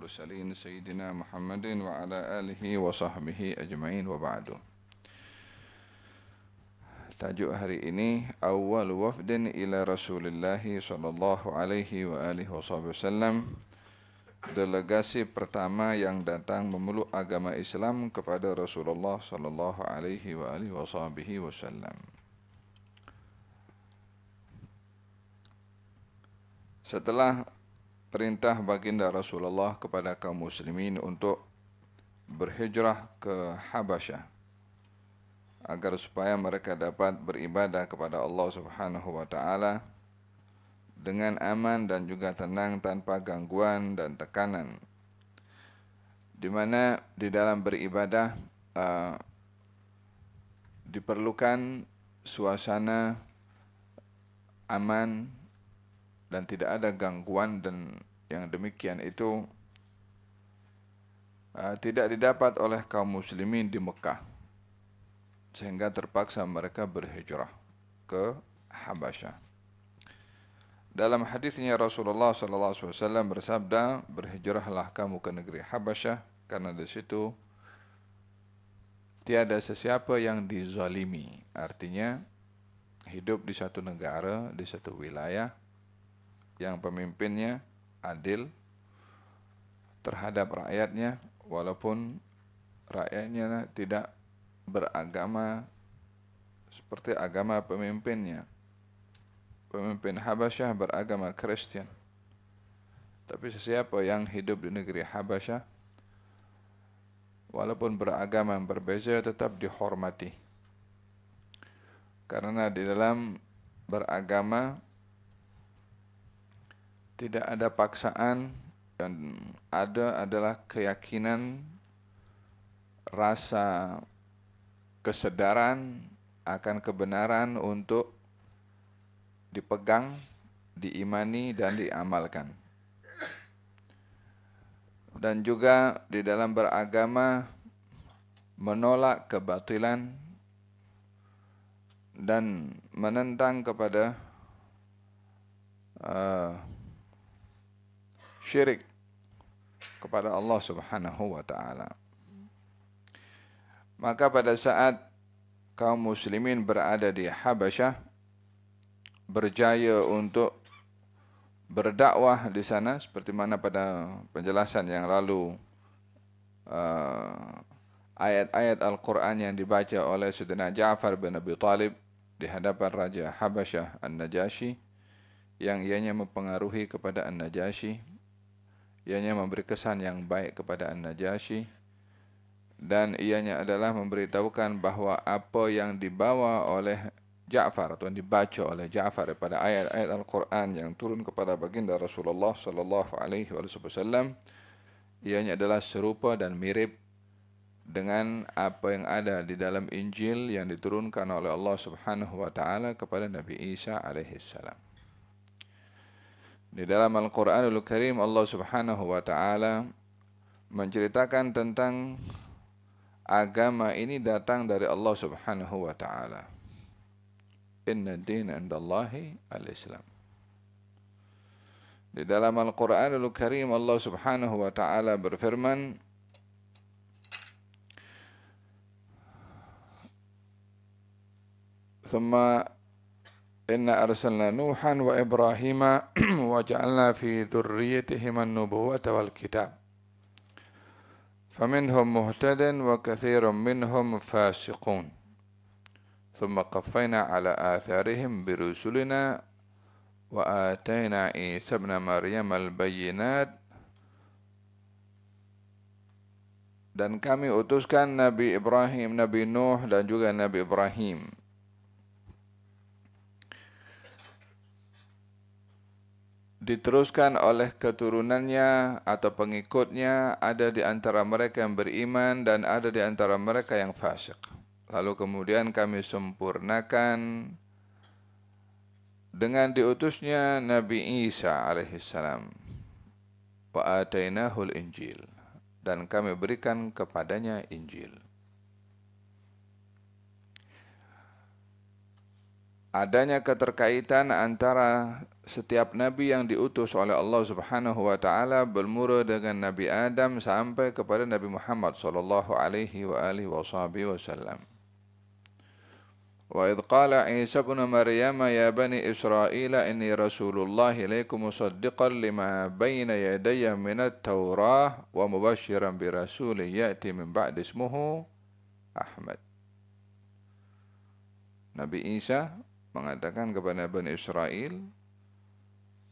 المرسلين سيدنا محمد وعلى آله وصحبه أجمعين وبعد. Tajuk hari ini awal wafdin ila Rasulillah sallallahu alaihi wa alihi wasallam. Delegasi pertama yang datang memeluk agama Islam kepada Rasulullah sallallahu alaihi wa alihi wasallam. Setelah perintah baginda Rasulullah kepada kaum muslimin untuk berhijrah ke Habasyah agar supaya mereka dapat beribadah kepada Allah Subhanahu wa taala dengan aman dan juga tenang tanpa gangguan dan tekanan. Di mana di dalam beribadah diperlukan suasana aman dan tidak ada gangguan, dan yang demikian itu tidak didapat oleh kaum muslimin di Mekah, sehingga terpaksa mereka berhijrah ke Habasyah. Dalam hadisnya Rasulullah SAW bersabda, berhijrahlah kamu ke negeri Habasyah, karena di situ tiada sesiapa yang dizalimi. Artinya hidup di satu negara, di satu wilayah yang pemimpinnya adil terhadap rakyatnya, walaupun rakyatnya tidak beragama seperti agama pemimpinnya. Pemimpin Habasyah beragama Kristen, tapi sesiapa yang hidup di negeri Habasyah walaupun beragama berbeza tetap dihormati, karena di dalam beragama tidak ada paksaan, yang ada adalah keyakinan, rasa kesadaran akan kebenaran untuk dipegang, diimani dan diamalkan. Dan juga di dalam beragama menolak kebatilan dan menentang kepada syirik kepada Allah Subhanahu wa taala. Maka pada saat kaum muslimin berada di Habasyah, berjaya untuk berdakwah di sana, seperti mana pada penjelasan yang lalu ayat-ayat Al-Quran yang dibaca oleh Sayyidina Ja'far bin Abi Talib di hadapan Raja Habasyah An-Najasyi, yang ianya mempengaruhi kepada An-Najasyi, ianya memberi kesan yang baik kepada An-Najasyi, dan ianya adalah memberitahukan bahwa apa yang dibawa oleh Ja'far atau yang dibaca oleh Ja'far pada ayat-ayat Al-Quran yang turun kepada baginda Rasulullah sallallahu alaihi wasallam, ianya adalah serupa dan mirip dengan apa yang ada di dalam Injil yang diturunkan oleh Allah Subhanahu wa taala kepada Nabi Isa alaihi salam. Di dalam Al-Quranul Karim Allah Subhanahu wa taala menceritakan tentang agama ini datang dari Allah Subhanahu wa taala. Inna ad-dina 'indallahi al-Islam. Di dalam Al-Qur'anul Karim Allah Subhanahu wa taala berfirman, "Tsumma inna arsalna Nuhan wa Ibrahima wa ja'alna fi dzurriyyatihima an-nubuwwata wal kitab. فمنهم مهتد وكثير منهم فاسقون ثم قفينا على آثارهم برسلنا وآتينا عيسى ابن مريم البينات." Dan kami utuskan Nabi Ibrahim, Nabi Nuh dan juga Nabi Ibrahim. Diteruskan oleh keturunannya atau pengikutnya, ada di antara mereka yang beriman dan ada di antara mereka yang fasik. Lalu kemudian kami sempurnakan dengan diutusnya Nabi Isa alaihissalam. Wa atainahul Injil, dan kami berikan kepadanya Injil. adanya keterkaitan antara setiap nabi yang diutus oleh Allah Subhanahu wa taala bermula dengan Nabi Adam sampai kepada Nabi Muhammad sallallahu alaihi wa alihi wasallam. Wa idh qala Isa ibn Maryam ya bani Israil inni rasulullah ilaikum musaddiqan lima bayna yadayya minat Taurah wa mubasysyiran bi rasulin ya'ti min ba'di ismuhu Ahmad. Nabi Isa mengatakan kepada Bani Israel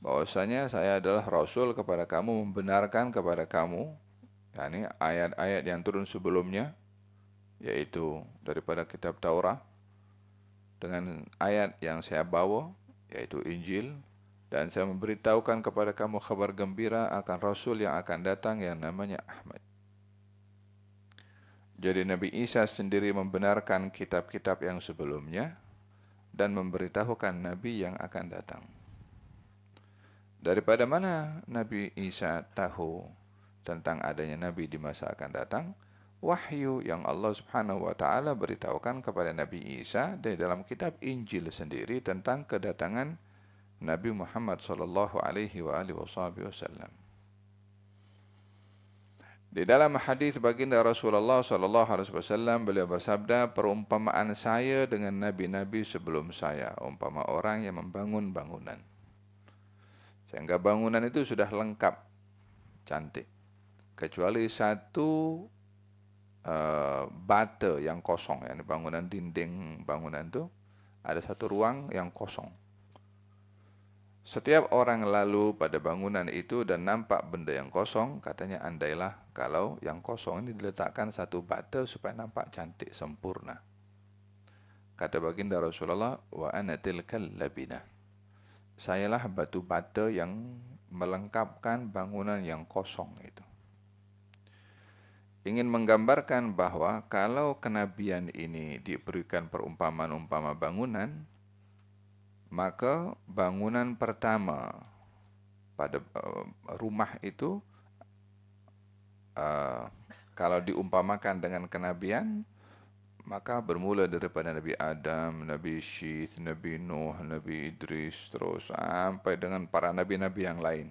bahwasanya saya adalah rasul kepada kamu, membenarkan kepada kamu, yakni ayat-ayat yang turun sebelumnya, yaitu daripada kitab Taurat, dengan ayat yang saya bawa, yaitu Injil, dan saya memberitahukan kepada kamu kabar gembira akan rasul yang akan datang yang namanya Ahmad. Jadi Nabi Isa sendiri membenarkan kitab-kitab yang sebelumnya dan memberitahukan Nabi yang akan datang. Daripada mana Nabi Isa tahu tentang adanya Nabi di masa akan datang? Wahyu yang Allah Subhanahu wa taala beritahukan kepada Nabi Isa dari dalam kitab Injil sendiri tentang kedatangan Nabi Muhammad sallallahu alaihi wasallam. Di dalam hadis baginda Rasulullah sallallahu alaihi wasallam beliau bersabda, perumpamaan saya dengan nabi-nabi sebelum saya umpama orang yang membangun bangunan. Sehingga bangunan itu sudah lengkap, cantik. Kecuali satu bata yang kosong, yang di bangunan dinding bangunan itu ada satu ruang yang kosong. Setiap orang lalu pada bangunan itu dan nampak benda yang kosong, katanya andailah kalau yang kosong ini diletakkan satu bata supaya nampak cantik, sempurna. Kata baginda Rasulullah, wa ana tilkal labinah. Sayalah batu bata yang melengkapkan bangunan yang kosong itu. Ingin menggambarkan bahwa kalau kenabian ini diberikan perumpamaan-umpama bangunan, maka bangunan pertama pada rumah itu kalau diumpamakan dengan kenabian, maka bermula daripada Nabi Adam, Nabi Syith, Nabi Nuh, Nabi Idris, terus sampai dengan para nabi-nabi yang lain.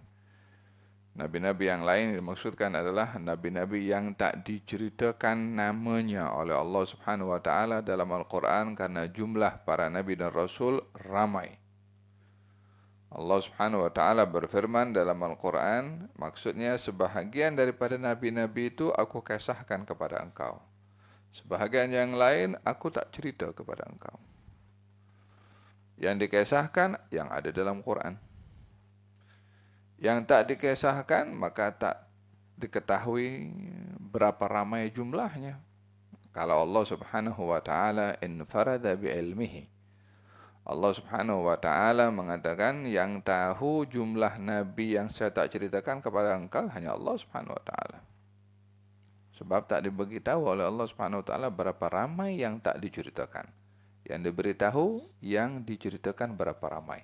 Nabi-nabi yang lain dimaksudkan adalah nabi-nabi yang tak diceritakan namanya oleh Allah Subhanahu wa taala dalam Al-Qur'an karena jumlah para nabi dan rasul ramai. Allah Subhanahu wa taala berfirman dalam Al-Qur'an, maksudnya sebahagian daripada nabi-nabi itu aku kisahkan kepada engkau. Sebahagian yang lain aku tak cerita kepada engkau. Yang dikisahkan yang ada dalam Quran. Yang tak dikisahkan maka tak diketahui berapa ramai jumlahnya. Kalau Allah Subhanahu wa taala infarada bi'ilmihi. Allah Subhanahu wa taala mengatakan yang tahu jumlah nabi yang saya tak ceritakan kepada engkau hanya Allah Subhanahu wa taala. Sebab tak diberitahu oleh Allah Subhanahu wa taala berapa ramai yang tak diceritakan. Yang diberitahu yang diceritakan berapa ramai.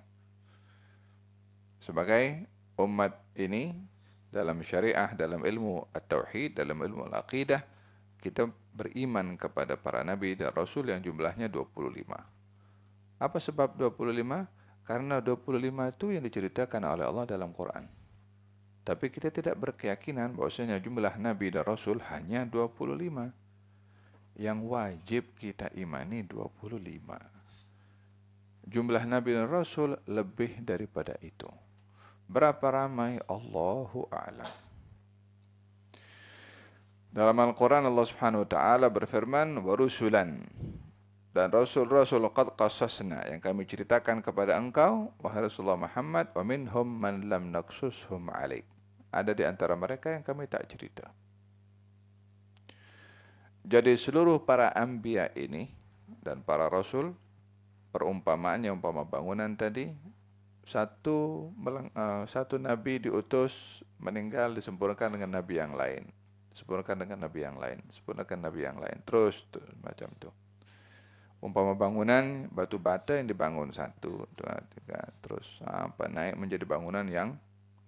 Sebagai umat ini dalam syariah, dalam ilmu at-tauhid, dalam ilmu al-aqidah, kita beriman kepada para nabi dan rasul yang jumlahnya 25. Apa sebab 25? Karena 25 itu yang diceritakan oleh Allah dalam Quran. Tapi kita tidak berkeyakinan bahwasanya jumlah nabi dan rasul hanya 25. Yang wajib kita imani 25. Jumlah nabi dan rasul lebih daripada itu. Berapa ramai? Allahu a'lam. Dalam Al-Quran Allah Subhanahu wa taala berfirman, wa rusulan, dan rasul-rasul qad qasasna, yang kami ceritakan kepada engkau wahai Rasulullah Muhammad, wa minhum man lam naqsushum alaik. Ada di antara mereka yang kami tak cerita. Jadi seluruh para anbiya ini dan para rasul, perumpamaannya umpama bangunan tadi, satu nabi diutus meninggal disempurnakan dengan nabi yang lain, disempurnakan dengan nabi yang lain, disempurnakan nabi yang lain, terus macam itu. Umpama bangunan batu bata yang dibangun 1, 2, 3, terus sampai naik menjadi bangunan yang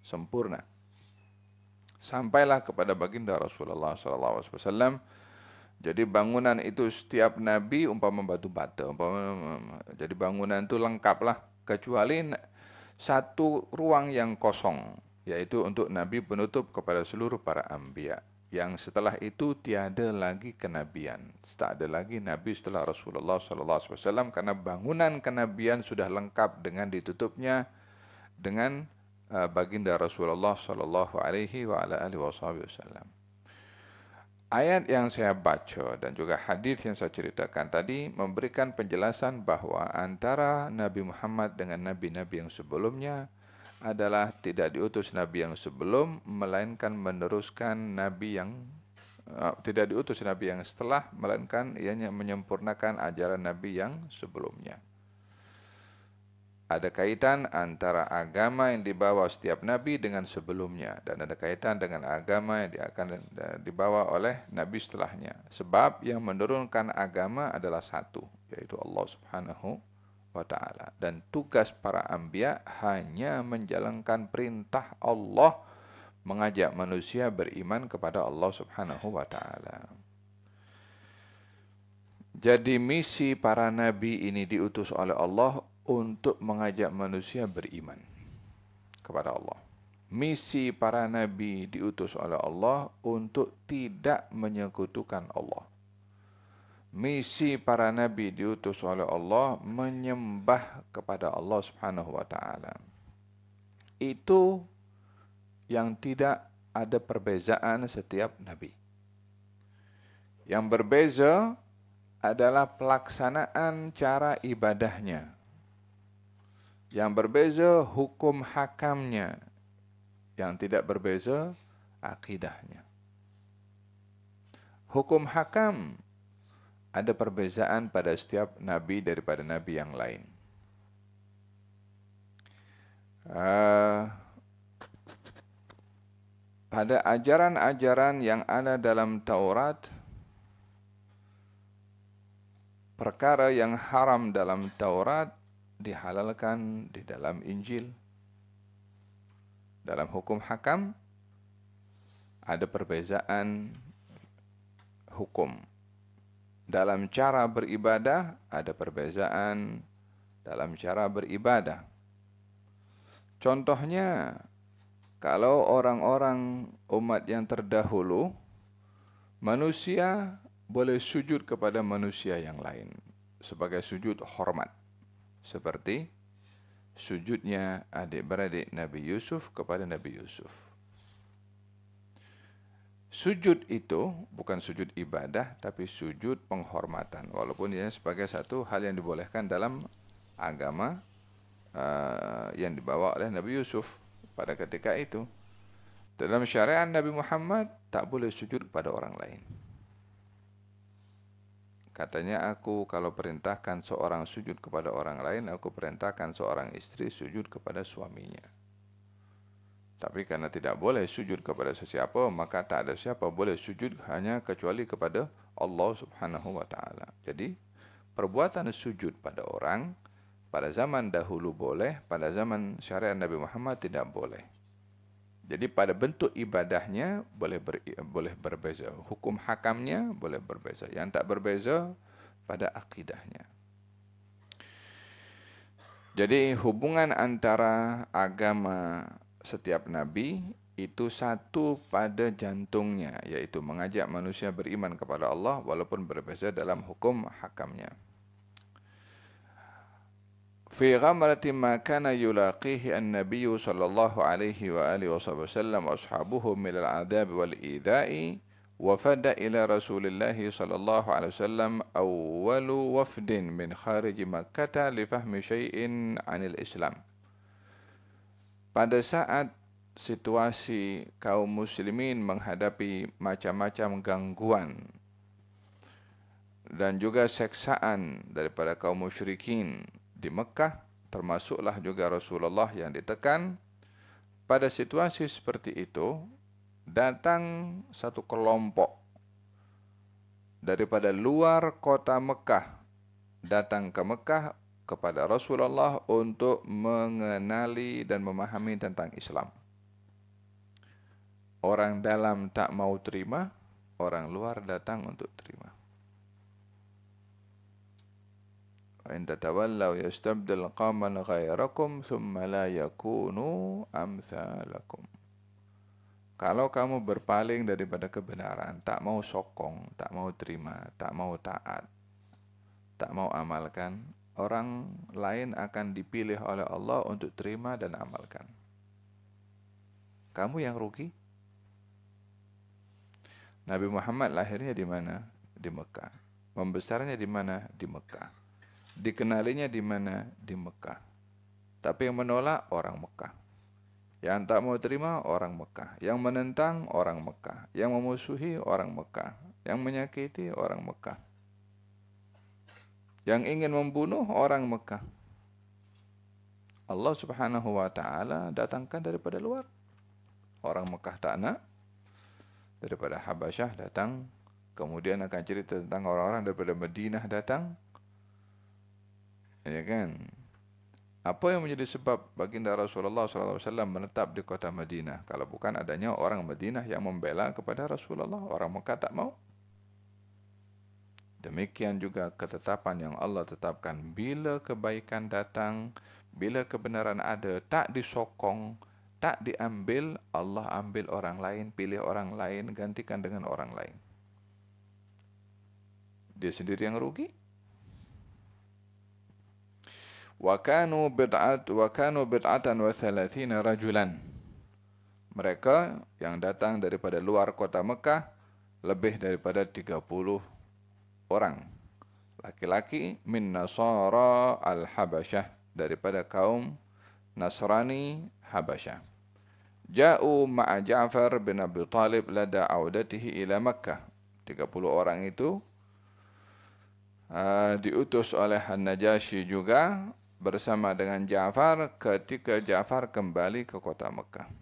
sempurna. Sampailah kepada baginda Rasulullah SAW Jadi bangunan itu setiap nabi umpama batu bata. Jadi bangunan itu lengkaplah kecuali satu ruang yang kosong, yaitu untuk nabi penutup kepada seluruh para anbiya. Yang setelah itu tiada lagi kenabian. Tak ada lagi nabi setelah Rasulullah SAW karena bangunan kenabian sudah lengkap dengan ditutupnya dengan baginda Rasulullah SAW. Ayat yang saya baca dan juga hadis yang saya ceritakan tadi memberikan penjelasan bahwa antara Nabi Muhammad dengan nabi-nabi yang sebelumnya adalah tidak diutus nabi yang sebelum, melainkan meneruskan nabi yang tidak diutus nabi yang setelah, melainkan ianya menyempurnakan ajaran nabi yang sebelumnya. Ada kaitan antara agama yang dibawa setiap nabi dengan sebelumnya, dan ada kaitan dengan agama yang akan dibawa oleh nabi setelahnya. Sebab yang menurunkan agama adalah satu, yaitu Allah Subhanahu wa ta'ala. Dan tugas para anbiya hanya menjalankan perintah Allah, mengajak manusia beriman kepada Allah Subhanahu wa ta'ala. Jadi misi para nabi ini diutus oleh Allah untuk mengajak manusia beriman kepada Allah. Misi para nabi diutus oleh Allah untuk tidak menyekutukan Allah. Misi para nabi diutus oleh Allah menyembah kepada Allah Subhanahu wa ta'ala. Itu yang tidak ada perbezaan setiap nabi. Yang berbeza adalah pelaksanaan cara ibadahnya. Yang berbeza hukum hakamnya. Yang tidak berbeza akidahnya. Hukum hakam ada perbezaan pada setiap nabi daripada nabi yang lain. Pada ajaran-ajaran yang ada dalam Taurat, perkara yang haram dalam Taurat dihalalkan di dalam Injil. Dalam hukum hakam ada perbezaan hukum. Dalam cara beribadah ada perbezaan dalam cara beribadah. Contohnya, kalau orang-orang umat yang terdahulu, manusia boleh sujud kepada manusia yang lain sebagai sujud hormat. Seperti sujudnya adik-beradik Nabi Yusuf kepada Nabi Yusuf. Sujud itu bukan sujud ibadah, tapi sujud penghormatan. Walaupun ini sebagai satu hal yang dibolehkan dalam agama yang dibawa oleh Nabi Yusuf pada ketika itu. Dalam syariat Nabi Muhammad tak boleh sujud kepada orang lain. Katanya, aku kalau perintahkan seorang sujud kepada orang lain, aku perintahkan seorang istri sujud kepada suaminya. Tapi karena tidak boleh sujud kepada sesiapa, maka tak ada siapa boleh sujud hanya kecuali kepada Allah Subhanahu wa ta'ala. Jadi, perbuatan sujud pada orang, pada zaman dahulu boleh, pada zaman syariat Nabi Muhammad tidak boleh. Jadi pada bentuk ibadahnya boleh berbeza. Hukum hakamnya boleh berbeza. Yang tak berbeza pada akidahnya. Jadi hubungan antara agama setiap nabi itu satu pada jantungnya, yaitu mengajak manusia beriman kepada Allah walaupun berbeza dalam hukum hakamnya. في غمرة ما كان يلاقيه النبي صلى الله عليه وآله وسلم وأصحابه من العذاب والإيذاء وفد إلى رسول الله صلى الله عليه وسلم أول وفد من خارج مكة لفهم شيء عن الإسلام. Pada saat situasi kaum muslimin menghadapi macam-macam gangguan dan juga seksaan daripada kaum musyrikin di Mekah, termasuklah juga Rasulullah yang ditekan. Pada situasi seperti itu, datang satu kelompok daripada luar kota Mekah, datang ke Mekah kepada Rasulullah untuk mengenali dan memahami tentang Islam. Orang dalam tak mau terima, orang luar datang untuk terima. in tatawallaw yastabdil qauman ghairakum thumma la yakunu amsalakum. Kalau kamu berpaling daripada kebenaran, tak mau sokong, tak mau terima, tak mau taat, tak mau amalkan, orang lain akan dipilih oleh Allah untuk terima dan amalkan. Kamu yang rugi. Nabi Muhammad lahirnya di mana? Di Mekah. Membesarnya di mana? Di Mekah. Dikenalinya di mana? Di Mekah. Tapi yang menolak orang Mekah. Yang tak mau terima orang Mekah. Yang menentang orang Mekah. Yang memusuhi orang Mekah. Yang menyakiti orang Mekah. Yang ingin membunuh orang Mekah. Allah Subhanahu wa taala datangkan daripada luar. Orang Mekah tak nak. Daripada Habasyah datang. Kemudian akan cerita tentang orang-orang daripada Madinah datang. Ya kan? Apa yang menjadi sebab baginda Rasulullah SAW menetap di kota Madinah? Kalau bukan adanya orang Madinah yang membela kepada Rasulullah. Orang Mekah tak mau. Demikian juga ketetapan yang Allah tetapkan. Bila kebaikan datang, bila kebenaran ada, tak disokong, tak diambil, Allah ambil orang lain, pilih orang lain, gantikan dengan orang lain. Dia sendiri yang rugi. Wa kanu bid'atan wa thalathina rajulan. Mereka yang datang daripada luar kota Mekah lebih daripada 30 orang. Laki-laki min Nasara al-Habasyah, daripada kaum Nasrani Habasyah. Ja'u ma'a Ja'far bin Abi Talib lada audatihi ila Makkah. 30 orang itu diutus oleh An-Najasyi juga bersama dengan Ja'far ketika Ja'far kembali ke kota Mekah.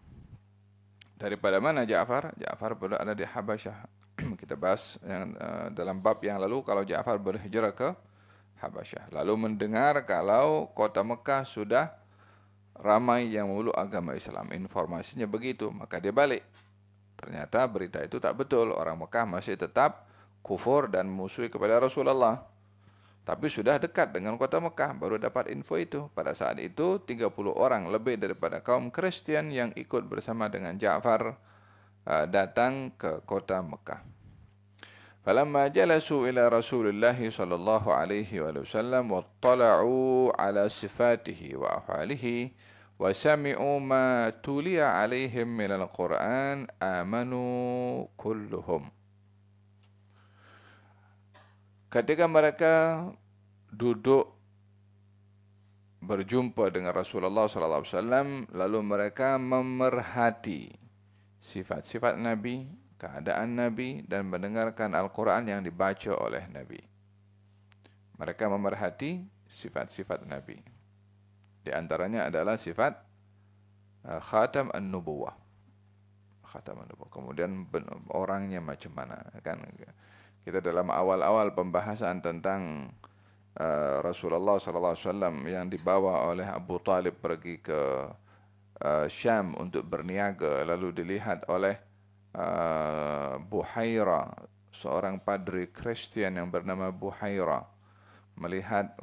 Daripada mana Ja'far? Ja'far berada di Habasyah. Kita bahas yang, dalam bab yang lalu kalau Ja'far berhijrah ke Habasyah. Lalu mendengar kalau kota Mekah sudah ramai yang memeluk agama Islam. Informasinya begitu, maka dia balik. Ternyata berita itu tak betul. Orang Mekah masih tetap kufur dan musuhi kepada Rasulullah. Tapi sudah dekat dengan kota Mekah, baru dapat info itu. Pada saat itu 30 orang lebih daripada kaum Kristian yang ikut bersama dengan Ja'far datang ke kota Mekah. Falamma jalasu ila Rasulullah sallallahu alaihi wasallam wattala'u ala sifatihi wa af'alihi wa sami'u ma tuliya alaihim minal Qur'an amanu kulluhum. Ketika mereka duduk berjumpa dengan Rasulullah SAW, lalu mereka memerhati sifat-sifat Nabi, keadaan Nabi, dan mendengarkan Al-Quran yang dibaca oleh Nabi. Mereka memerhati sifat-sifat Nabi. Di antaranya adalah sifat khatam an-nubuwah. Khatam an-nubuwah. Kemudian orangnya macam mana, kan? Kita dalam awal-awal pembahasan tentang Rasulullah SAW yang dibawa oleh Abu Talib pergi ke Syam untuk berniaga, lalu dilihat oleh Buhaira, seorang padri Kristian yang bernama Buhaira, melihat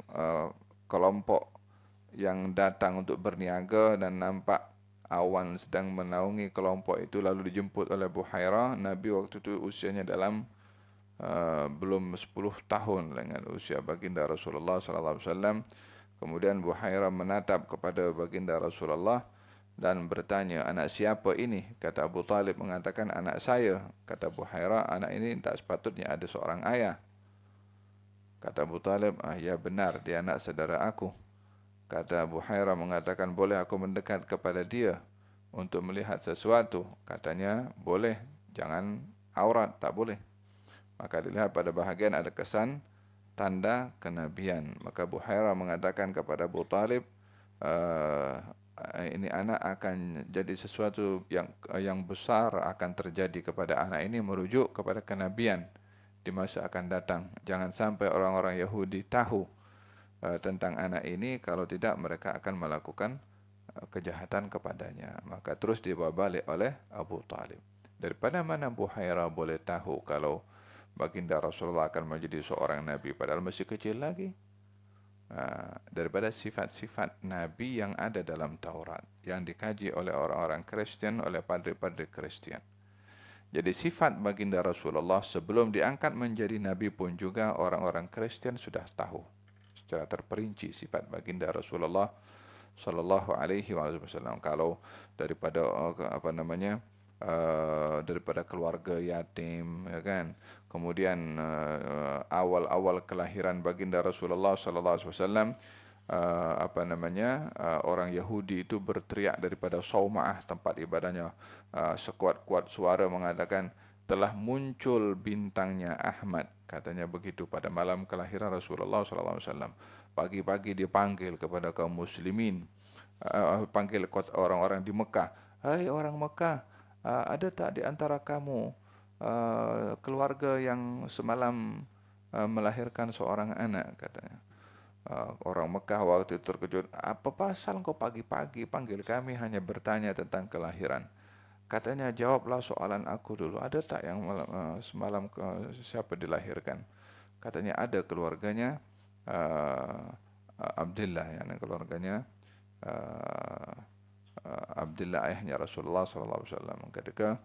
kelompok yang datang untuk berniaga dan nampak awan sedang menaungi kelompok itu, lalu dijemput oleh Buhaira. Nabi waktu itu usianya dalam belum 10 tahun dengan usia baginda Rasulullah SAW. Kemudian Buhaira menatap kepada baginda Rasulullah dan bertanya, anak siapa ini? Kata Abu Talib mengatakan, anak saya. Kata Buhaira, anak ini tak sepatutnya ada seorang ayah. Kata Abu Talib, ya benar, dia anak saudara aku. Kata Buhaira mengatakan, boleh aku mendekat kepada dia untuk melihat sesuatu? Katanya, boleh, jangan aurat, tak boleh. Maka dilihat pada bahagian ada kesan tanda kenabian. Maka Buhaira mengatakan kepada Abu Talib, ini anak akan jadi sesuatu yang besar akan terjadi kepada anak ini, merujuk kepada kenabian di masa akan datang. Jangan sampai orang-orang Yahudi tahu tentang anak ini, kalau tidak mereka akan melakukan kejahatan kepadanya. Maka terus dibawa balik oleh Abu Talib. Daripada mana Buhaira boleh tahu kalau baginda Rasulullah akan menjadi seorang nabi, padahal masih kecil lagi. daripada sifat-sifat Nabi yang ada dalam Taurat, yang dikaji oleh orang-orang Kristen, oleh padri-padri Kristen. Jadi sifat baginda Rasulullah sebelum diangkat menjadi Nabi pun juga orang-orang Kristen sudah tahu secara terperinci sifat baginda Rasulullah Sallallahu Alaihi Wasallam. Kalau daripada daripada keluarga yatim, ya kan. Kemudian awal-awal kelahiran baginda Rasulullah Sallallahu Alaihi Wasallam, orang Yahudi itu berteriak daripada Sauma'ah, tempat ibadahnya, sekuat-kuat suara mengatakan telah muncul bintangnya Ahmad, katanya begitu pada malam kelahiran Rasulullah Sallallahu Alaihi Wasallam. Pagi-pagi dipanggil kepada kaum muslimin, panggil orang-orang di Mekah. Hai orang Mekah, ada tak di antara kamu keluarga yang semalam melahirkan seorang anak, katanya. Orang Mekah waktu itu terkejut. Apa pasal kau pagi-pagi panggil kami hanya bertanya tentang kelahiran? Katanya, jawablah soalan aku dulu. Ada tak yang semalam siapa dilahirkan? Katanya ada keluarganya Abdullah, yang keluarganya Abdullah, ayahnya Rasulullah SAW. Ketika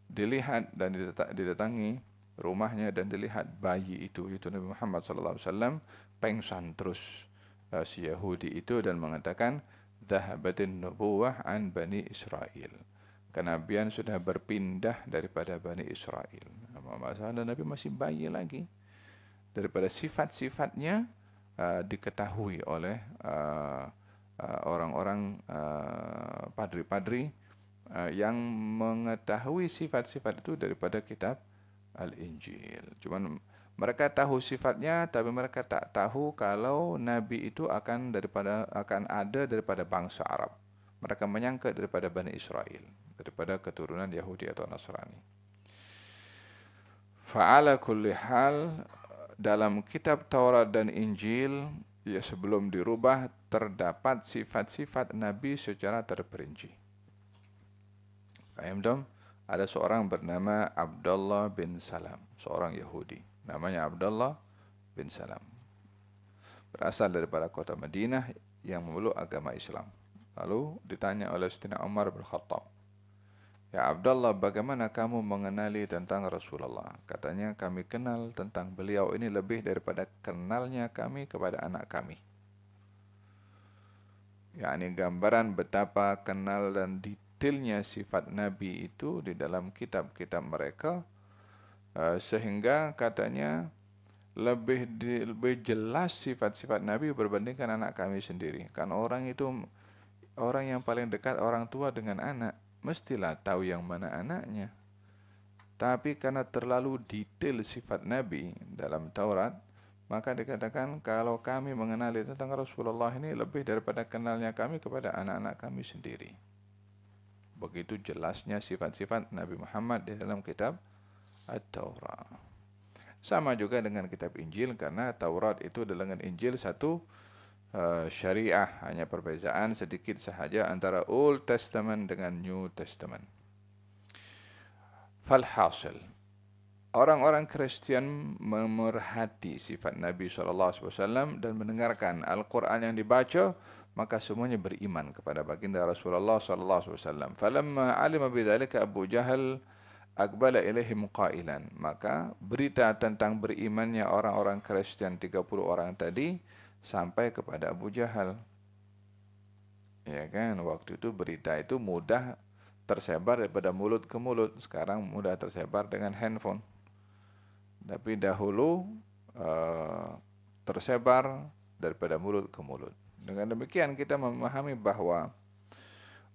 dilihat dan didatangi rumahnya dan dilihat bayi itu Nabi Muhammad SAW, pengsan terus si Yahudi itu dan mengatakan, "Dhahabatin nubuwah an Bani Israel." Kenabian sudah berpindah daripada Bani Israel. Masalah Nabi masih bayi lagi. Daripada sifat-sifatnya diketahui oleh orang-orang padri-padri yang mengetahui sifat-sifat itu daripada kitab Al-Injil. Cuman mereka tahu sifatnya, tapi mereka tak tahu kalau Nabi itu akan ada daripada bangsa Arab. Mereka menyangka daripada Bani Israel, daripada keturunan Yahudi atau Nasrani. Fa'ala kulli hal, dalam kitab Taurat dan Injil, ya sebelum dirubah, terdapat sifat-sifat Nabi secara terperinci. Paham dong? Ada seorang bernama Abdullah bin Salam, seorang Yahudi. Namanya Abdullah bin Salam. Berasal daripada kota Madinah yang memeluk agama Islam. Lalu ditanya oleh Sayyidina Umar bin Khattab, "Ya Abdullah, bagaimana kamu mengenali tentang Rasulullah?" Katanya, "Kami kenal tentang beliau ini lebih daripada kenalnya kami kepada anak kami." yakni gambaran betapa kenal dan detailnya sifat Nabi itu di dalam kitab-kitab mereka, sehingga katanya lebih jelas sifat-sifat Nabi berbandingkan anak kami sendiri. Kan orang itu, orang yang paling dekat orang tua dengan anak, mestilah tahu yang mana anaknya. Tapi karena terlalu detail sifat Nabi dalam Taurat, maka dikatakan kalau kami mengenali tentang Rasulullah ini lebih daripada kenalnya kami kepada anak-anak kami sendiri. Begitu jelasnya sifat-sifat Nabi Muhammad di dalam kitab At-Taurat. Sama juga dengan kitab Injil, karena Taurat itu dengan Injil satu syariah, hanya perbezaan sedikit sahaja antara Old Testament dengan New Testament. Falhasil, orang-orang Kristen memerhati sifat Nabi SAW dan mendengarkan Al-Quran yang dibaca, maka semuanya beriman kepada baginda Rasulullah SAW. Falamma alima bidzalika Abu Jahal aqbala ilaihim qailan. Maka berita tentang berimannya orang-orang Kristen 30 orang tadi sampai kepada Abu Jahal. Ya kan, waktu itu berita itu mudah tersebar daripada mulut ke mulut. Sekarang mudah tersebar dengan handphone. Tapi dahulu tersebar daripada mulut ke mulut. Dengan demikian kita memahami bahwa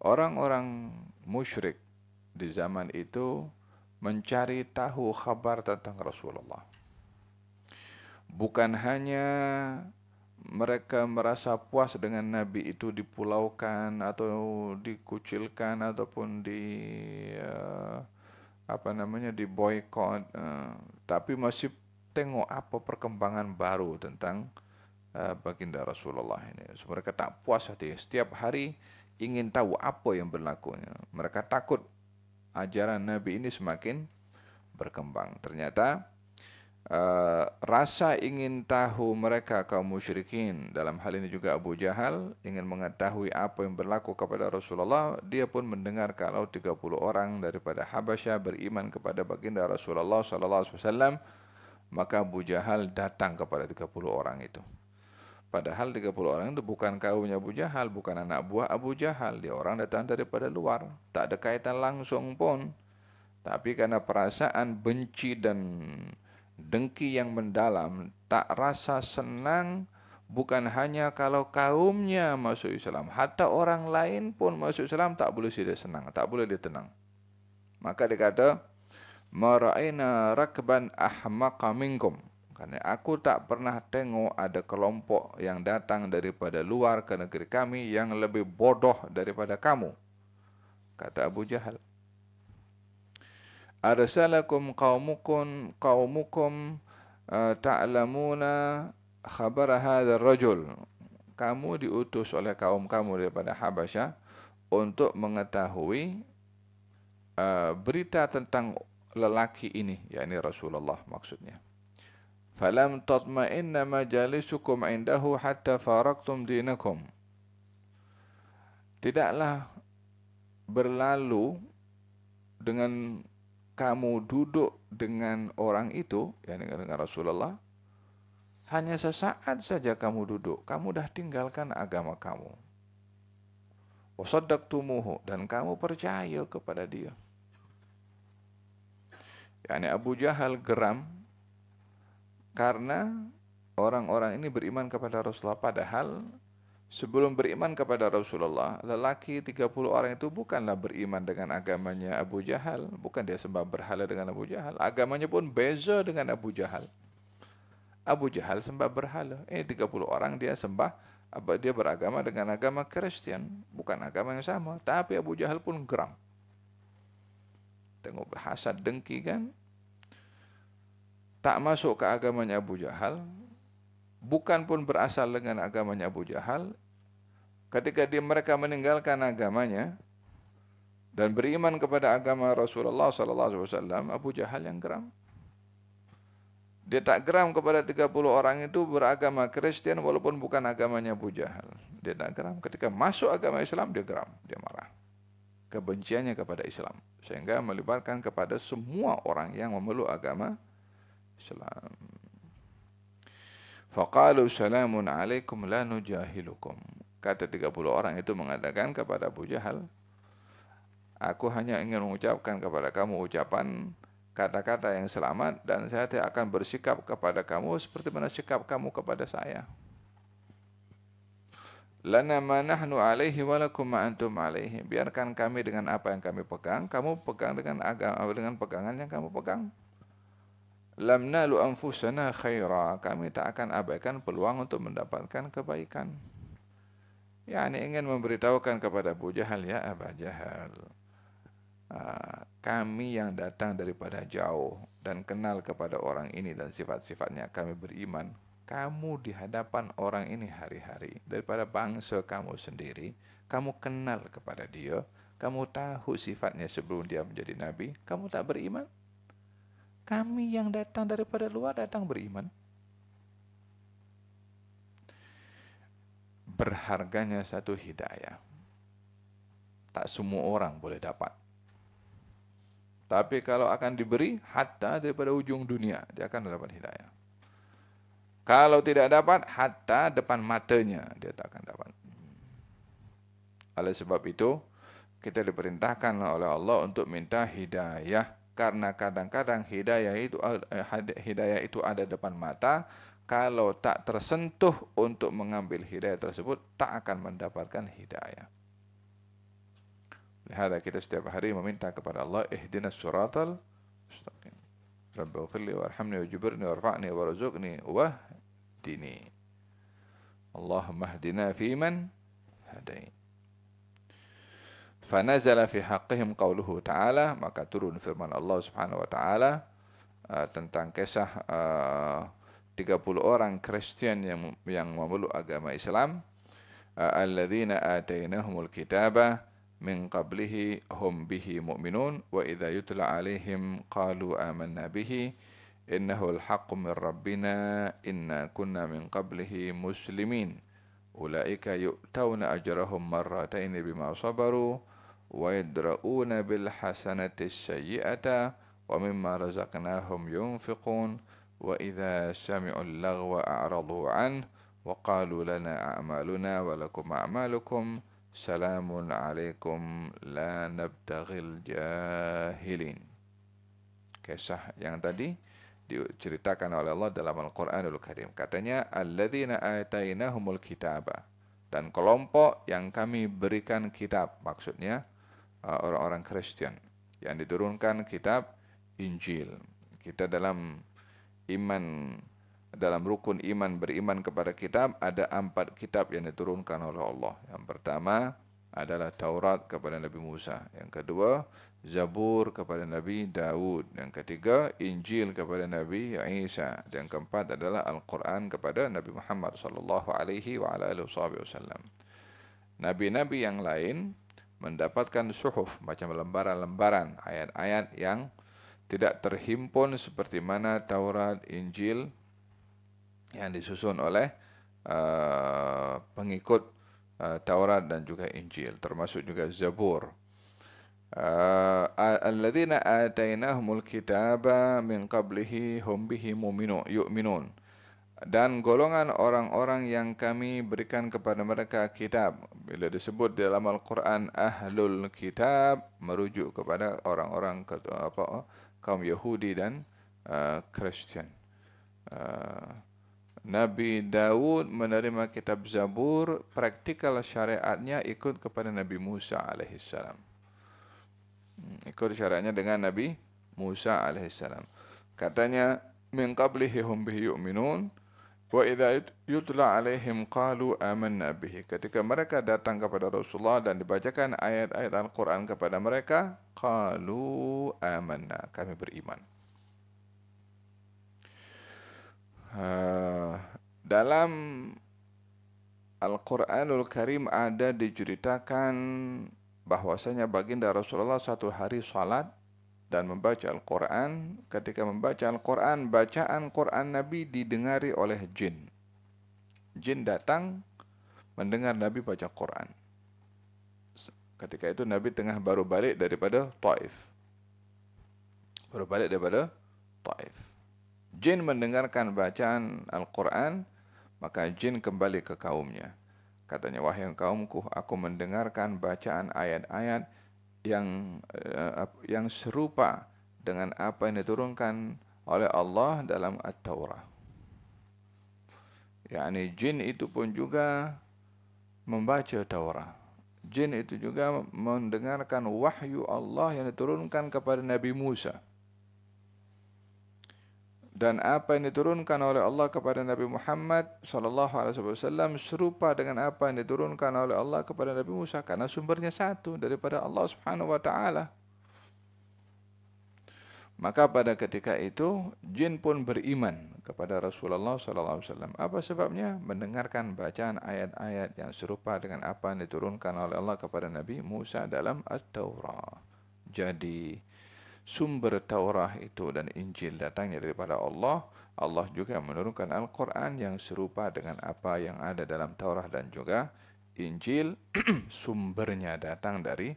orang-orang musyrik di zaman itu mencari tahu kabar tentang Rasulullah. Bukan hanya mereka merasa puas dengan Nabi itu dipulaukan atau dikucilkan ataupun diboikot, tapi masih tengok apa perkembangan baru tentang baginda Rasulullah ini. So, mereka tak puas hati, setiap hari ingin tahu apa yang berlaku. Mereka takut ajaran Nabi ini semakin berkembang. Ternyata rasa ingin tahu mereka kaum musyrikin, dalam hal ini juga Abu Jahal, ingin mengetahui apa yang berlaku kepada Rasulullah. Dia pun mendengar kalau 30 orang daripada Habasyah beriman kepada baginda Rasulullah sallallahu alaihi wasallam, maka Abu Jahal datang kepada 30 orang itu. Padahal 30 orang itu bukan kaumnya Abu Jahal, bukan anak buah Abu Jahal. Dia orang datang daripada luar, tak ada kaitan langsung pun. Tapi karena perasaan benci dan dengki yang mendalam, tak rasa senang, bukan hanya kalau kaumnya masuk Islam, hatta orang lain pun masuk Islam tak boleh dia senang, tak boleh dia tenang. Maka dia kata, "Ma ra'aina rakban ahmaqa minkum." Karena aku tak pernah tengok ada kelompok yang datang daripada luar ke negeri kami yang lebih bodoh daripada kamu, kata Abu Jahal. Arsalakum qaumukum ta'lamuna khabar hadzal rajul. Kamu diutus oleh kaum kamu daripada Habasyah untuk mengetahui berita tentang lelaki ini, yakni Rasulullah maksudnya. Falam tatma'inna majalisukum indahu hatta faraqtum dinakum. Tidaklah berlalu dengan kamu duduk dengan orang itu, yakni dengan Rasulullah, hanya sesaat saja kamu duduk, kamu dah tinggalkan agama kamu. Wasaddaqtumuhu, dan kamu percaya kepada dia. Yakni Abu Jahal geram karena orang-orang ini beriman kepada Rasulullah, padahal sebelum beriman kepada Rasulullah, lelaki 30 orang itu bukanlah beriman dengan agamanya Abu Jahal. Bukan dia sembah berhala dengan Abu Jahal. Agamanya pun beza dengan Abu Jahal. Abu Jahal sembah berhala. 30 orang dia sembah, dia beragama dengan agama Kristen. Bukan agama yang sama. Tapi Abu Jahal pun geram. Tengok hasad dengki kan. Tak masuk ke agamanya Abu Jahal. Bukan pun berasal dengan agamanya Abu Jahal. Ketika mereka meninggalkan agamanya dan beriman kepada agama Rasulullah sallallahu alaihi wasallam, Abu Jahal yang geram. Dia tak geram kepada 30 orang itu beragama Kristen walaupun bukan agamanya Abu Jahal. Dia tak geram. Ketika masuk agama Islam, dia geram, dia marah. Kebenciannya kepada Islam sehingga melibatkan kepada semua orang yang memeluk agama Islam. Faqalu salamun alaikum la nujahilukum. Kata 30 orang itu mengatakan kepada Abu Jahal, aku hanya ingin mengucapkan kepada kamu ucapan kata-kata yang selamat dan saya tidak akan bersikap kepada kamu seperti mana sikap kamu kepada saya. Lana ma nahnu alaihi wa lakum ma antum alaihi. Biarkan kami dengan apa yang kami pegang, kamu pegang dengan pegangan yang kamu pegang. Lam nalu anfusana khaira, kami tak akan abaikan peluang untuk mendapatkan kebaikan. Yani ingin memberitahukan kepada Abu Jahal, ya Abu Jahal, kami yang datang daripada jauh dan kenal kepada orang ini dan sifat-sifatnya, kami beriman. Kamu di hadapan orang ini hari-hari daripada bangsa kamu sendiri, kamu kenal kepada dia, kamu tahu sifatnya sebelum dia menjadi nabi, kamu tak beriman. Kami yang datang daripada luar datang beriman. Berharganya satu hidayah. Tak semua orang boleh dapat. Tapi kalau akan diberi, hatta daripada ujung dunia, dia akan dapat hidayah. Kalau tidak dapat, hatta depan matanya, dia tak akan dapat. Oleh sebab itu, kita diperintahkan oleh Allah untuk minta hidayah. Karena kadang-kadang hidayah itu ada depan mata. Kalau tak tersentuh untuk mengambil hidayah tersebut, tak akan mendapatkan hidayah. Lihat kita setiap hari meminta kepada Allah, ihdinas siratal mustaqim. Rabbighfirli warhamni wajburni warfa'ni warzuqni wahdini. Allahumma hdina fiman hadait. Fanazala fi haqqihim qauluhu ta'ala, maka turun firman Allah Subhanahu wa taala tentang kisah 30 orang Kristen yang memeluk agama Islam. Alladzina atainahumul kitaba min qablihi hum bihi mu'minun wa idza yutla alaihim qalu amanna bihi Innahul haqqu min rabbina inna kunna min qablihi muslimin. Ulaika yu'tawna ajrahum marrataini bima sabaru wa yadra'una bil hasanati sayyi'ata wa mimma razaqnahum yunfiqun wa idza sami'u al-laghwa a'radu 'anhu wa qalu lana a'maluna wa lakum a'malukum salamun 'alaikum la nabtaghil jahilin. Kisah yang tadi diceritakan oleh Allah dalam Al-Quranul Karim. Katanya, alladzina atainahumul kitaba. Dan kelompok yang kami berikan kitab. Maksudnya, orang-orang Kristen. Yang diturunkan kitab Injil. Kita dalam iman, dalam rukun iman beriman kepada kitab, ada 4 kitab yang diturunkan oleh Allah. Yang pertama adalah Taurat kepada Nabi Musa. Yang kedua, Zabur kepada Nabi Daud. Yang ketiga, Injil kepada Nabi Isa. Yang keempat adalah Al-Quran kepada Nabi Muhammad sallallahu alaihi wa ala alihi wasallam. Nabi-nabi yang lain mendapatkan suhuf, macam lembaran-lembaran ayat-ayat yang tidak terhimpun seperti mana Taurat, Injil yang disusun oleh pengikut Taurat dan juga Injil, termasuk juga Zabur. Alladzina atainahumul kitaba min qablihi hum bihi yu'minun. Dan golongan orang-orang yang kami berikan kepada mereka kitab. Bila disebut dalam Al-Quran ahlul kitab, merujuk kepada orang-orang kaum Yahudi dan Kristen. Nabi Daud menerima kitab Zabur, praktikal syariatnya ikut kepada Nabi Musa alaihissalam. Ikut syaratnya dengan Nabi Musa alaihissalam. Katanya, min qablihi hum bihi yu'minun wa idza yutla alaihim qalu amanna bihi. Ketika mereka datang kepada Rasulullah dan dibacakan ayat-ayat Al-Quran kepada mereka, qalu amanna, kami beriman. Dalam Al-Quranul Karim ada diceritakan bahwasanya baginda Rasulullah satu hari salat dan membaca Al-Quran. Ketika membaca Al-Quran, bacaan Quran Nabi didengari oleh jin. Jin datang mendengar Nabi baca Quran. Ketika itu Nabi baru balik daripada Taif. Jin mendengarkan bacaan Al-Quran, maka jin kembali ke kaumnya. Katanya, wahai kaumku, aku mendengarkan bacaan ayat-ayat yang serupa dengan apa yang diturunkan oleh Allah dalam At-Taurah. yakni jin itu pun juga membaca Taurah. Jin itu juga mendengarkan wahyu Allah yang diturunkan kepada Nabi Musa. Dan apa yang diturunkan oleh Allah kepada Nabi Muhammad sallallahu alaihi wasallam serupa dengan apa yang diturunkan oleh Allah kepada Nabi Musa, karena sumbernya satu daripada Allah Subhanahu wa taala. Maka pada ketika itu jin pun beriman kepada Rasulullah sallallahu alaihi wasallam. Apa sebabnya? Mendengarkan bacaan ayat-ayat yang serupa dengan apa yang diturunkan oleh Allah kepada Nabi Musa dalam At-Taurah. Jadi sumber Taurah itu dan Injil datangnya daripada Allah. Allah juga menurunkan Al-Quran yang serupa dengan apa yang ada dalam Taurah dan juga Injil. Sumbernya datang dari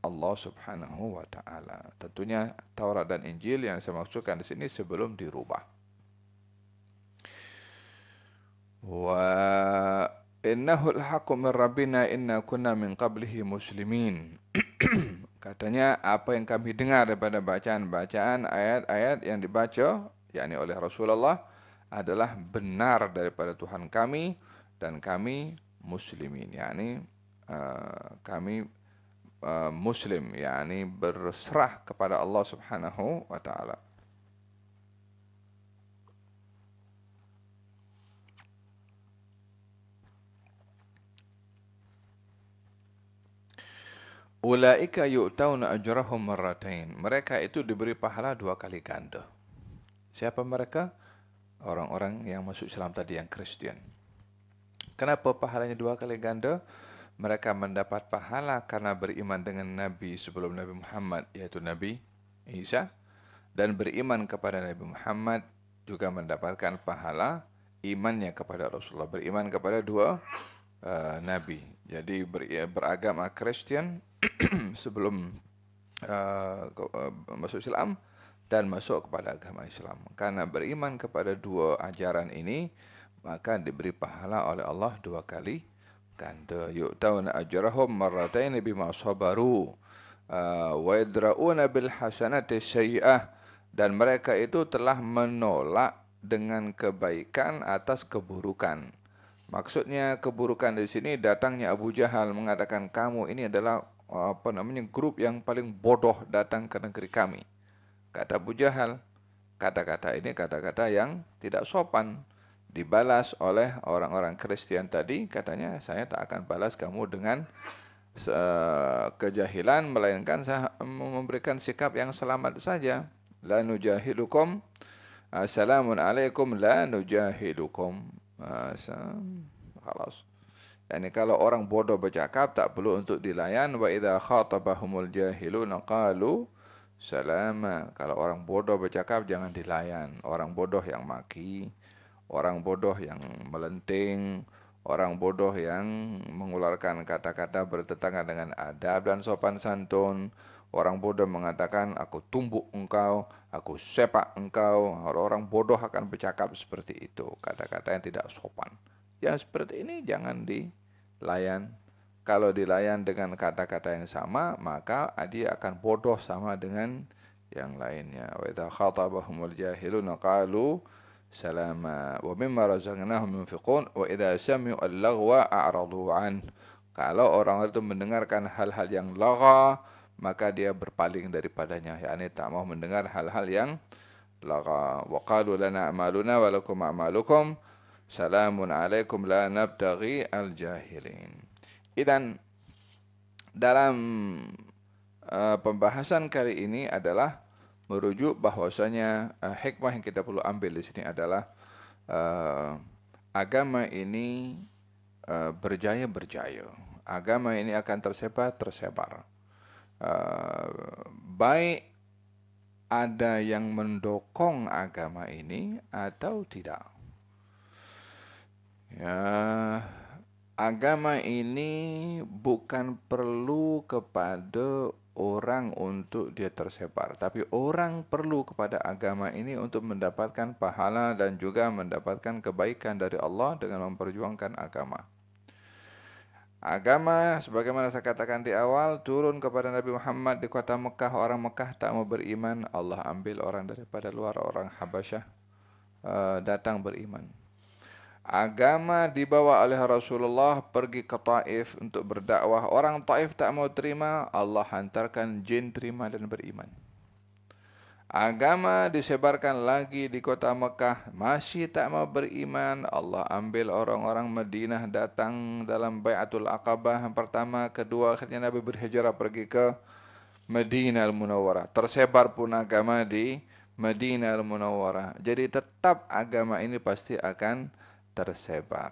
Allah Subhanahu wa taala. Tentunya Taurat dan Injil yang saya maksudkan di sini sebelum dirubah. Wa innahu al-haqqu min rabbina inna kunna min qablihi muslimin. Katanya apa yang kami dengar daripada bacaan-bacaan ayat-ayat yang dibaca yakni oleh Rasulullah adalah benar daripada Tuhan kami dan kami muslimin, yakni kami muslim, yakni berserah kepada Allah Subhanahu wa taala. Ulaika yu'tauna ajrahum marratain. Mereka itu diberi pahala 2 kali ganda. Siapa mereka? Orang-orang yang masuk Islam tadi, yang Kristen. Kenapa pahalanya 2 kali ganda? Mereka mendapat pahala karena beriman dengan Nabi sebelum Nabi Muhammad, yaitu Nabi Isa. dan beriman kepada Nabi Muhammad juga mendapatkan pahala imannya kepada Rasulullah. Beriman kepada dua Nabi. Jadi beragama Kristen sebelum masuk Islam dan masuk kepada agama Islam. Karena beriman kepada dua ajaran ini, maka diberi pahala oleh Allah dua kali ganda. Yu'tauna ajrahum marratain bima sabaru wa yadra'una bil hasanati sayyi'ah, dan mereka itu telah menolak dengan kebaikan atas keburukan. Maksudnya keburukan di sini datangnya Abu Jahal mengatakan kamu ini adalah grup yang paling bodoh datang ke negeri kami. Kata Abu Jahal, kata-kata ini kata-kata yang tidak sopan. Dibalas oleh orang-orang Kristen tadi, katanya saya tak akan balas kamu dengan kejahilan, melainkan saya memberikan sikap yang selamat saja. La nujahilukum, assalamun alaikum la nujahilukum. Khalas. Yani kalau orang bodoh bercakap tak perlu untuk dilayan. Wa idza khatabahumul jahiluna qalu salama. Kalau orang bodoh bercakap jangan dilayan. Orang bodoh yang maki, orang bodoh yang melenting, orang bodoh yang mengeluarkan kata-kata bertentangan dengan adab dan sopan santun. Orang bodoh mengatakan, aku tumbuk engkau, aku sepak engkau. Orang bodoh akan bercakap seperti itu. Kata-kata yang tidak sopan. Yang seperti ini jangan dilayan. Kalau dilayan dengan kata-kata yang sama, maka dia akan bodoh sama dengan yang lainnya. Wa idza khatabahumul jahiluna qalu salama wa mimma razaqnahum yunfiqun wa idza sami'u al-laghwa a'radu an. Kalau orang itu mendengarkan hal-hal yang lagha, maka dia berpaling daripadanya, yakni tak mau mendengar hal-hal yang lagha. Wa qalu lana a'maluna wa lakum a'malukum salamun alaikum la nabtaghi al-jahilin. Dan dalam pembahasan kali ini adalah merujuk bahwasanya hikmah yang kita perlu ambil di sini adalah agama ini berjaya. Agama ini akan tersebar. Baik ada yang mendukung agama ini atau tidak. Ya, agama ini bukan perlu kepada orang untuk dia tersebar, tapi orang perlu kepada agama ini untuk mendapatkan pahala dan juga mendapatkan kebaikan dari Allah dengan memperjuangkan agama. Agama, sebagaimana saya katakan di awal, turun kepada Nabi Muhammad di kota Mekah. Orang Mekah tak mau beriman, Allah ambil orang daripada luar, orang Habasyah datang beriman. Agama dibawa oleh Rasulullah pergi ke Taif untuk berdakwah. Orang Taif tak mau terima, Allah hantarkan jin terima dan beriman. Agama disebarkan lagi di kota Mekah, masih tak mau beriman, Allah ambil orang-orang Madinah datang dalam Bai'atul Aqabah yang pertama, kedua, akhirnya Nabi berhijrah pergi ke Madinah Al-Munawwarah. Tersebar pun agama di Madinah Al-Munawwarah. Jadi tetap agama ini pasti akan tersebar.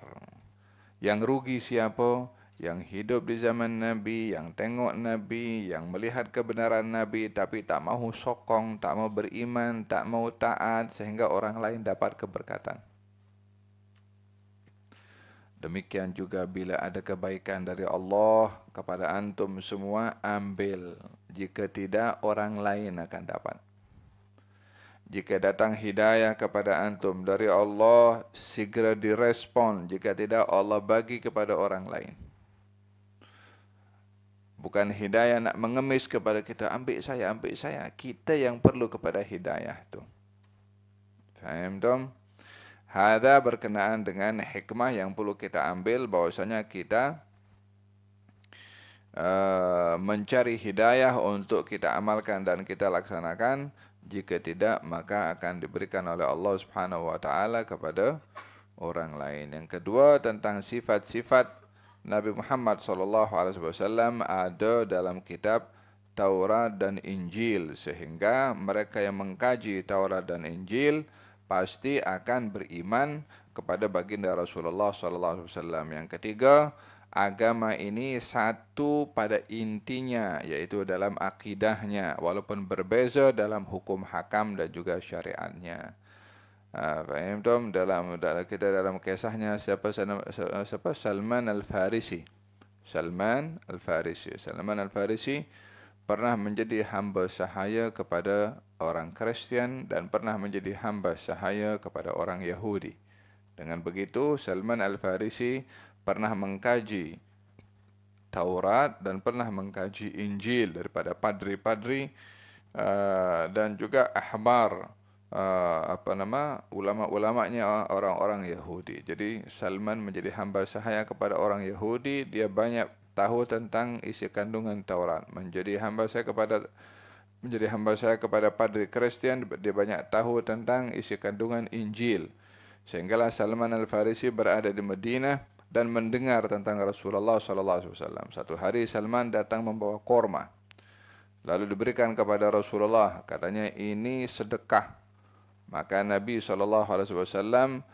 Yang rugi siapa? Yang hidup di zaman Nabi, yang tengok Nabi, yang melihat kebenaran Nabi, tapi tak mahu sokong, tak mau beriman, tak mau taat, sehingga orang lain dapat keberkatan. Demikian juga bila ada kebaikan dari Allah kepada antum semua, ambil. Jika tidak, orang lain akan dapat. Jika datang hidayah kepada antum dari Allah, segera direspon. Jika tidak, Allah bagi kepada orang lain. Bukan hidayah nak mengemis kepada kita, ambil saya. Kita yang perlu kepada hidayah itu. Faham tom? Hada berkenaan dengan hikmah yang perlu kita ambil, bahwasanya kita mencari hidayah untuk kita amalkan dan kita laksanakan. Jika tidak, maka akan diberikan oleh Allah Subhanahu wa taala kepada orang lain. Yang kedua, tentang sifat-sifat Nabi Muhammad SAW ada dalam kitab Taurat dan Injil, sehingga mereka yang mengkaji Taurat dan Injil pasti akan beriman kepada baginda Rasulullah SAW. Yang ketiga, agama ini satu pada intinya, yaitu dalam akidahnya, walaupun berbeza dalam hukum hakam dan juga syariatnya. Faham Tom? Dalam kisahnya siapa Salman Al-Farisi. Salman Al-Farisi pernah menjadi hamba sahaya kepada orang Kristen dan pernah menjadi hamba sahaya kepada orang Yahudi. Dengan begitu, Salman Al-Farisi pernah mengkaji Taurat dan pernah mengkaji Injil daripada padri-padri dan juga ahbar, ulama-ulamanya orang-orang Yahudi. Jadi Salman menjadi hamba sahaya kepada orang Yahudi, dia banyak tahu tentang isi kandungan Taurat. Menjadi hamba saya kepada padri Kristen, dia banyak tahu tentang isi kandungan Injil. Sehinggalah Salman Al-Farisi berada di Madinah dan mendengar tentang Rasulullah SAW. Satu hari Salman datang membawa korma, lalu diberikan kepada Rasulullah. Katanya ini sedekah. Maka Nabi SAW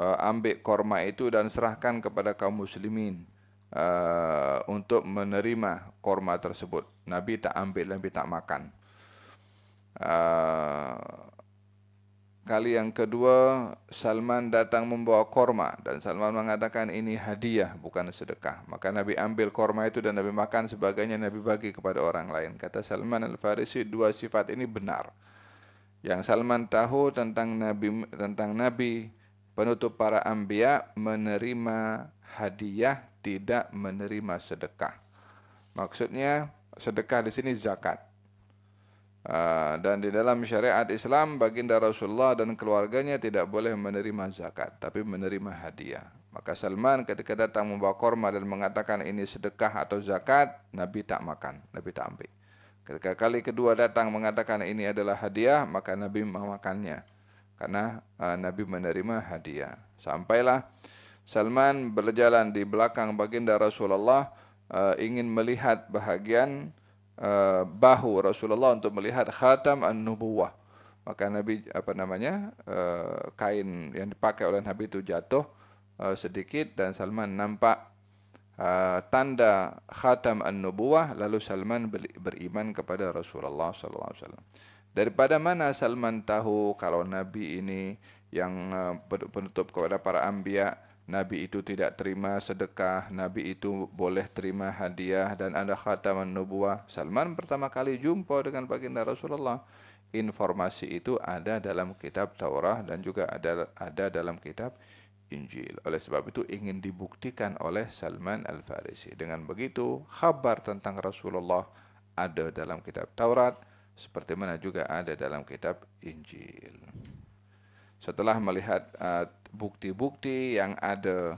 ambil korma itu dan serahkan kepada kaum muslimin untuk menerima korma tersebut. Nabi tak ambil, Nabi tak makan. Kali yang kedua, Salman datang membawa korma dan Salman mengatakan ini hadiah, bukan sedekah. Maka Nabi ambil korma itu dan Nabi makan, sebagainya Nabi bagi kepada orang lain. Kata Salman Al-Farisi, dua sifat ini benar. Yang Salman tahu tentang Nabi penutup para anbiya menerima hadiah, tidak menerima sedekah. Maksudnya sedekah di sini zakat. Dan di dalam syariat Islam, baginda Rasulullah dan keluarganya tidak boleh menerima zakat, tapi menerima hadiah. Maka Salman ketika datang membawa korma dan mengatakan ini sedekah atau zakat, Nabi tak makan, Nabi tak ambil. Ketika kali kedua datang mengatakan ini adalah hadiah, maka Nabi memakannya, karena Nabi menerima hadiah. Sampailah Salman berjalan di belakang baginda Rasulullah, ingin melihat bahagian bahu Rasulullah untuk melihat khatam an-nubuwah. Maka Nabi kain yang dipakai oleh Nabi itu jatuh sedikit dan Salman nampak tanda khatam an-nubuwah, lalu Salman beriman kepada Rasulullah SAW. Daripada mana Salman tahu kalau Nabi ini yang penutup kepada para anbiya, Nabi itu tidak terima sedekah, Nabi itu boleh terima hadiah dan ada khataman nubuwah? Salman pertama kali jumpa dengan baginda Rasulullah. Informasi itu ada dalam kitab Taurat dan juga ada dalam kitab Injil. Oleh sebab itu ingin dibuktikan oleh Salman Al-Farisi. Dengan begitu, khabar tentang Rasulullah ada dalam kitab Taurat, seperti mana juga ada dalam kitab Injil. Setelah melihat bukti-bukti yang ada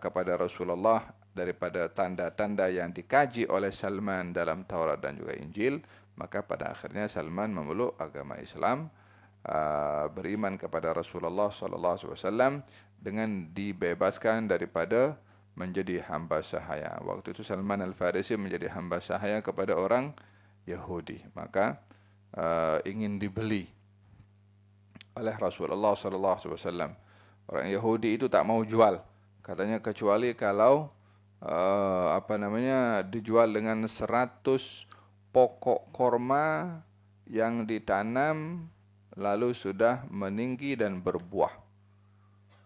kepada Rasulullah daripada tanda-tanda yang dikaji oleh Salman dalam Taurat dan juga Injil, maka pada akhirnya Salman memeluk agama Islam, beriman kepada Rasulullah SAW dengan dibebaskan daripada menjadi hamba sahaya. Waktu itu Salman Al-Farisi menjadi hamba sahaya kepada orang Yahudi, maka ingin dibeli oleh Rasulullah SAW. Orang Yahudi itu tak mau jual, katanya kecuali kalau dijual dengan 100 pokok korma yang ditanam lalu sudah meninggi dan berbuah.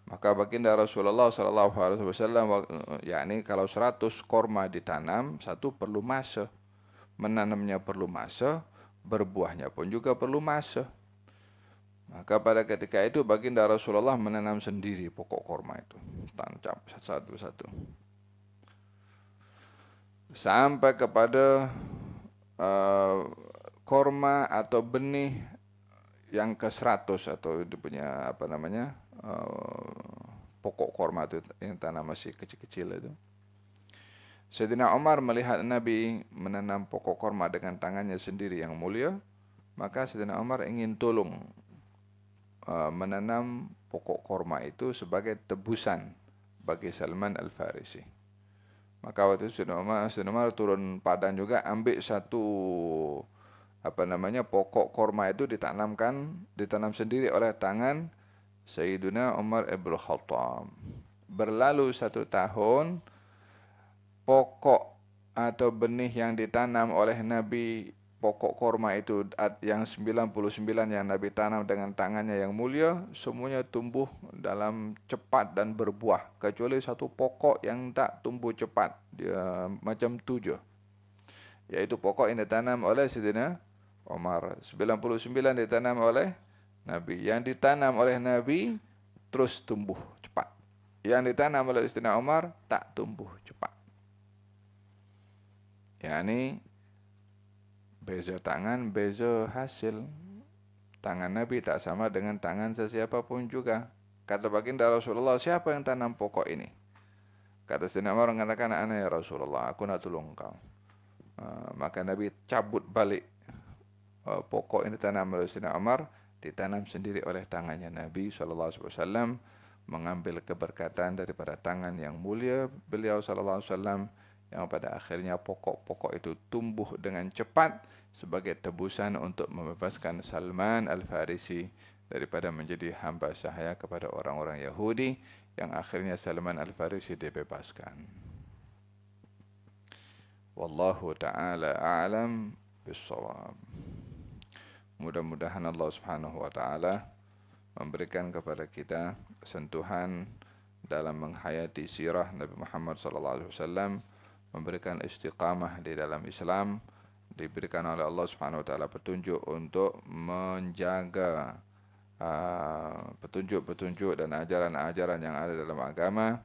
Maka baginda Rasulullah SAW, yakni kalau 100 korma ditanam, satu perlu masa, menanamnya perlu masa, berbuahnya pun juga perlu masa. Maka pada ketika itu baginda Rasulullah menanam sendiri pokok korma itu, tancap satu-satu, sampai kepada korma atau benih yang ke-100 atau itu punya pokok korma itu yang tanam masih kecil-kecil itu. Sayyidina Umar melihat Nabi menanam pokok korma dengan tangannya sendiri yang mulia, maka Sayyidina Umar ingin tolong menanam pokok korma itu sebagai tebusan bagi Salman Al-Farisi. Maka waktu itu Sayyidina Umar turun padang juga, ambil satu pokok korma itu ditanam sendiri oleh tangan Sayyidina Umar Ibn Khattab. Berlalu 1 tahun, pokok atau benih yang ditanam oleh Nabi, pokok korma itu yang 99 yang Nabi tanam dengan tangannya yang mulia, semuanya tumbuh dalam cepat dan berbuah. Kecuali satu pokok yang tak tumbuh cepat, dia macam 7. Yaitu pokok yang ditanam oleh Sayyidina Umar. 99 ditanam oleh Nabi. Yang ditanam oleh Nabi terus tumbuh cepat. Yang ditanam oleh Sayyidina Umar tak tumbuh cepat. Yani beza tangan, beza hasil. Tangan Nabi tak sama dengan tangan sesiapa pun juga. Kata baginda Rasulullah, siapa yang tanam pokok ini? Kata Sayyidina Umar mengatakan, ana ya Rasulullah, aku nak tolong kau. Maka Nabi cabut balik pokok ini ditanam oleh Sayyidina Umar, ditanam sendiri oleh tangannya Nabi SAW, mengambil keberkatan daripada tangan yang mulia beliau SAW, yang pada akhirnya pokok-pokok itu tumbuh dengan cepat sebagai tebusan untuk membebaskan Salman Al-Farisi daripada menjadi hamba sahaya kepada orang-orang Yahudi, yang akhirnya Salman Al-Farisi dibebaskan. Wallahu ta'ala a'lam bis-shawab. Mudah-mudahan Allah Subhanahu wa taala memberikan kepada kita sentuhan dalam menghayati sirah Nabi Muhammad sallallahu alaihi wasallam, memberikan istiqamah di dalam Islam, diberikan oleh Allah Subhanahu wa taala petunjuk untuk menjaga petunjuk-petunjuk dan ajaran-ajaran yang ada dalam agama,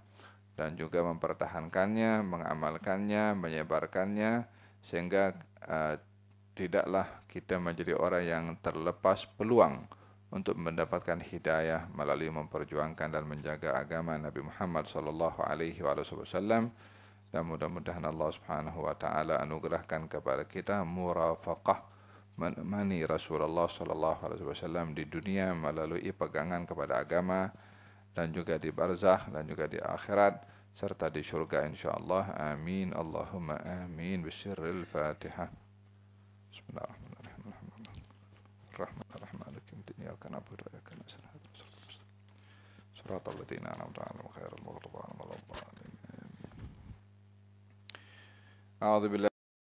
dan juga mempertahankannya, mengamalkannya, menyebarkannya, sehingga tidaklah kita menjadi orang yang terlepas peluang untuk mendapatkan hidayah melalui memperjuangkan dan menjaga agama Nabi Muhammad sallallahu alaihi wasallam. Dan mudah-mudahan Allah Subhanahu wa taala anugerahkan kepada kita murafaqah, menemani Rasulullah sallallahu alaihi wasallam di dunia melalui pegangan kepada agama, dan juga di barzakh, dan juga di akhirat, serta di syurga insyaallah. Amin Allahumma amin. Bisirril Fatihah. Bismillahirrahmanirrahim. Rahman Malikin iyyaka na'budu wa iyyaka nasta'in. Shiratal ladzina an'amta 'alaihim ghairil maghdubi 'alaihim waladdallin. A'udzu billahi